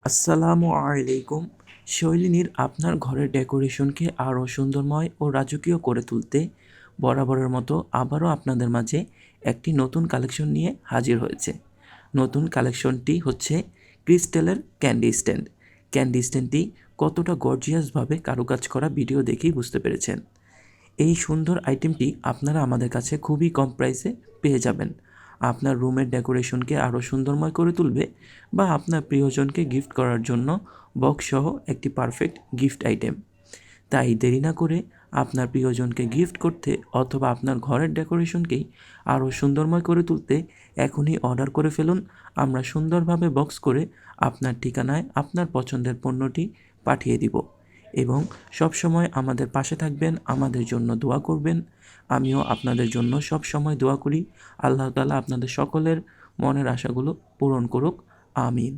আসসালামু আলাইকুম। শৈলিনীর আপনার ঘরের ডেকোরেশনকে আরও সুন্দরময় ও রাজকীয় করে তুলতে বরাবরের মতো আবারও আপনাদের মাঝে একটি নতুন কালেকশন নিয়ে হাজির হয়েছে। নতুন কালেকশনটি হচ্ছে ক্রিস্টালের ক্যান্ডি স্ট্যান্ড। ক্যান্ডি স্ট্যান্ডটি কতটা গর্জিয়াসভাবে কারুকাজ করা ভিডিও দেখেই বুঝতে পেরেছেন। এই সুন্দর আইটেমটি আপনারা আমাদের কাছে খুবই কম প্রাইসে পেয়ে যাবেন। আপনার রুমের ডেকোরেশনকে আরও সুন্দরময় করে তুলবে বা আপনার প্রিয়জনকে গিফট করার জন্য বক্সসহ একটি পারফেক্ট গিফট আইটেম। তাই দেরি না করে আপনার প্রিয়জনকে গিফট করতে অথবা আপনার ঘরের ডেকোরেশনকেই আরও সুন্দরময় করে তুলতে এখনই অর্ডার করে ফেলুন। আমরা সুন্দরভাবে বক্স করে আপনার ঠিকানায় আপনার পছন্দের পণ্যটি পাঠিয়ে দিব এবং সবসময় আমাদের পাশে থাকবেন, আমাদের জন্য দোয়া করবেন। আমিও আপনাদের জন্য সবসময় দোয়া করি। আল্লাহ তাআলা আপনাদের সকলের মনের আশাগুলো পূরণ করুক। আমিন।